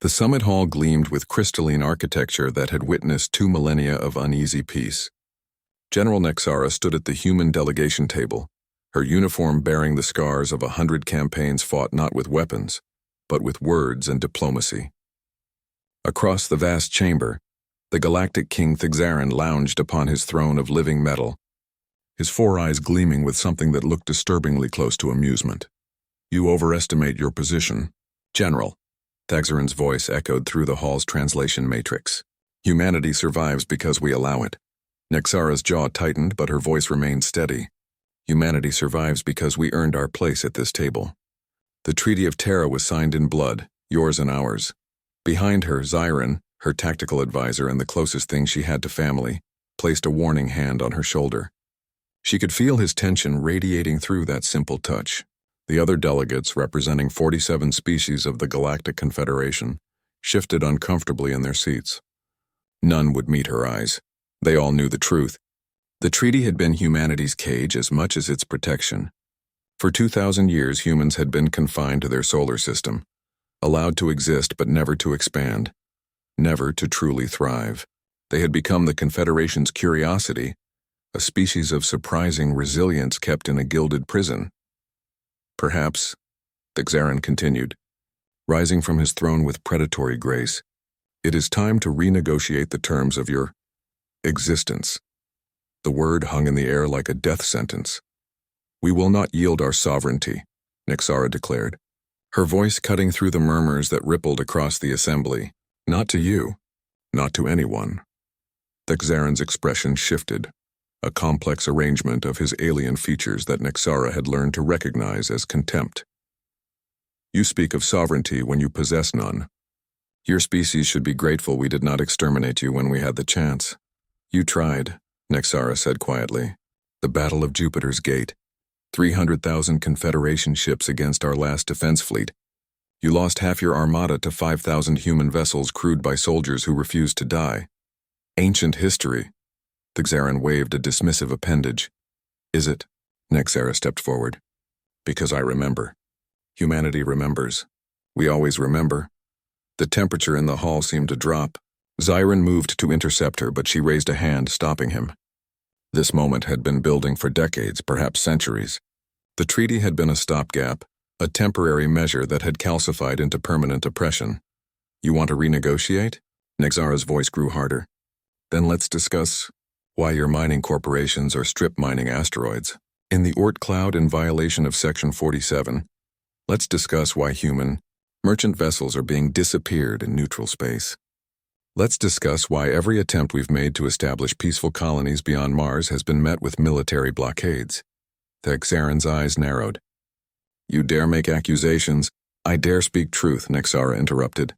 The summit hall gleamed with crystalline architecture that had witnessed 2 millennia of uneasy peace. General Nexara stood at the human delegation table, her uniform bearing the scars of 100 campaigns fought not with weapons, but with words and diplomacy. Across the vast chamber, the Galactic King Thixaran lounged upon his throne of living metal, his 4 eyes gleaming with something that looked disturbingly close to amusement. "You overestimate your position, General." Thixaran's voice echoed through the hall's translation matrix. "Humanity survives because we allow it." Nexara's jaw tightened, but her voice remained steady. "Humanity survives because we earned our place at this table. The Treaty of Terra was signed in blood, yours and ours." Behind her, Xiren, her tactical advisor and the closest thing she had to family, placed a warning hand on her shoulder. She could feel his tension radiating through that simple touch. The other delegates, representing 47 species of the Galactic Confederation, shifted uncomfortably in their seats. None would meet her eyes. They all knew the truth. The treaty had been humanity's cage as much as its protection. For 2,000 years, humans had been confined to their solar system, allowed to exist but never to expand, never to truly thrive. They had become the Confederation's curiosity, a species of surprising resilience kept in a gilded prison. "Perhaps," Thixaran continued, rising from his throne with predatory grace, "it is time to renegotiate the terms of your existence." The word hung in the air like a death sentence. "We will not yield our sovereignty," Nexara declared, her voice cutting through the murmurs that rippled across the assembly. "Not to you, not to anyone." Thixaran's expression shifted, a complex arrangement of his alien features that Nexara had learned to recognize as contempt. "You speak of sovereignty when you possess none. Your species should be grateful we did not exterminate you when we had the chance." "You tried," Nexara said quietly. "The Battle of Jupiter's Gate. 300,000 Confederation ships against our last defense fleet. You lost half your armada to 5,000 human vessels crewed by soldiers who refused to die. Ancient history." Thixaran waved a dismissive appendage. "Is it?" Nexara stepped forward. "Because I remember. Humanity remembers. We always remember." The temperature in the hall seemed to drop. Xiren moved to intercept her, but she raised a hand, stopping him. This moment had been building for decades, perhaps centuries. The treaty had been a stopgap, a temporary measure that had calcified into permanent oppression. "You want to renegotiate?" Nexara's voice grew harder. "Then let's discuss why your mining corporations are strip mining asteroids. In the Oort cloud in violation of Section 47, let's discuss why human, merchant vessels are being disappeared in neutral space. Let's discuss why every attempt we've made to establish peaceful colonies beyond Mars has been met with military blockades." Thixaran's eyes narrowed. "You dare make accusations?" "I dare speak truth," Nexara interrupted.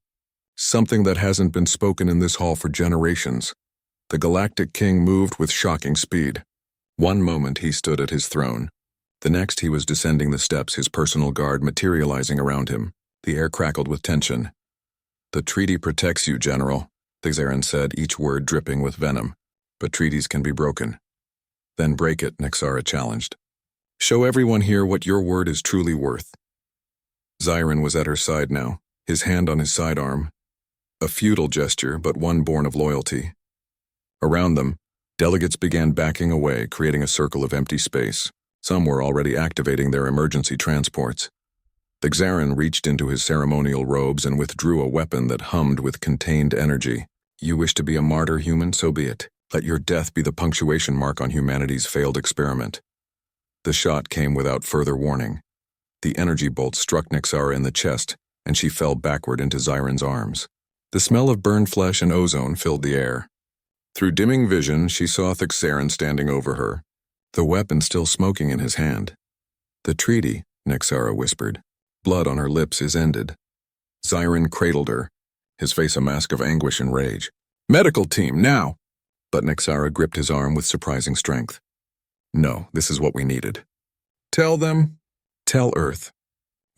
"Something that hasn't been spoken in this hall for generations." The Galactic King moved with shocking speed. One moment he stood at his throne. The next he was descending the steps, his personal guard materializing around him. The air crackled with tension. "The treaty protects you, General," Thixaran said, each word dripping with venom. "But treaties can be broken." "Then break it," Nexara challenged. "Show everyone here what your word is truly worth." Xiren was at her side now, his hand on his sidearm. A futile gesture, but one born of loyalty. Around them, delegates began backing away, creating a circle of empty space. Some were already activating their emergency transports. Thixaran reached into his ceremonial robes and withdrew a weapon that hummed with contained energy. "You wish to be a martyr, human? So be it. Let your death be the punctuation mark on humanity's failed experiment." The shot came without further warning. The energy bolt struck Nexara in the chest, and she fell backward into Xiren's arms. The smell of burned flesh and ozone filled the air. Through dimming vision, she saw Thixaran standing over her, the weapon still smoking in his hand. "The treaty," Nexara whispered. "Blood on her lips is ended." Xiren cradled her, his face a mask of anguish and rage. "Medical team, now!" But Nexara gripped his arm with surprising strength. "No, this is what we needed." "Tell them." "Tell Earth.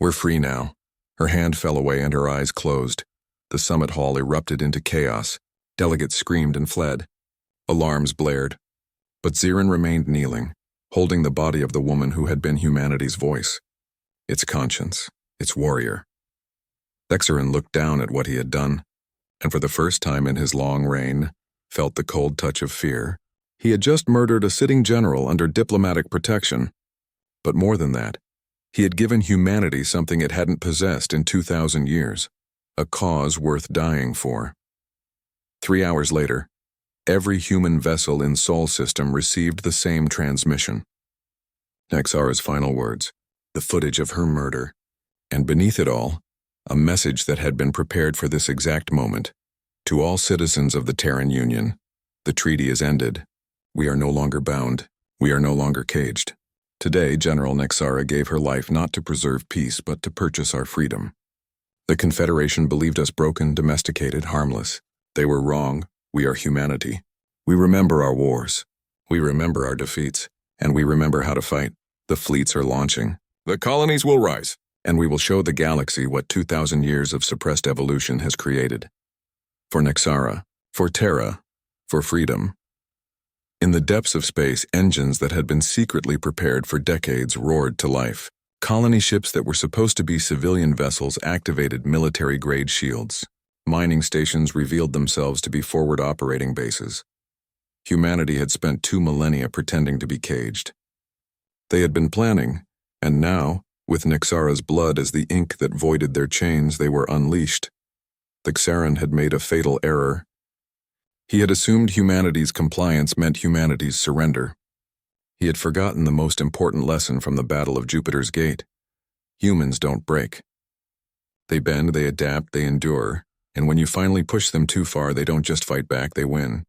We're free now." Her hand fell away and her eyes closed. The summit hall erupted into chaos. Delegates screamed and fled. Alarms blared. But Xiren remained kneeling, holding the body of the woman who had been humanity's voice. Its conscience, its warrior. Thexerin looked down at what he had done, and for the first time in his long reign, felt the cold touch of fear. He had just murdered a sitting general under diplomatic protection. But more than that, he had given humanity something it hadn't possessed in 2,000 years, a cause worth dying for. 3 hours later, every human vessel in Sol system received the same transmission. Nexara's final words, the footage of her murder, and beneath it all, a message that had been prepared for this exact moment. To all citizens of the Terran Union, the treaty is ended. We are no longer bound. We are no longer caged. Today, General Nexara gave her life not to preserve peace, but to purchase our freedom. The Confederation believed us broken, domesticated, harmless. They were wrong. We are humanity. We remember our wars. We remember our defeats. And we remember how to fight. The fleets are launching. The colonies will rise. And we will show the galaxy what 2,000 years of suppressed evolution has created. For Nexara, for Terra, for freedom. In the depths of space, engines that had been secretly prepared for decades roared to life. Colony ships that were supposed to be civilian vessels activated military-grade shields. Mining stations revealed themselves to be forward operating bases. Humanity had spent 2 millennia pretending to be caged. They had been planning, and now, with Nexara's blood as the ink that voided their chains, they were unleashed. Thexerin had made a fatal error. He had assumed humanity's compliance meant humanity's surrender. He had forgotten the most important lesson from the Battle of Jupiter's Gate. Humans don't break. They bend, they adapt, they endure, and when you finally push them too far, they don't just fight back, they win.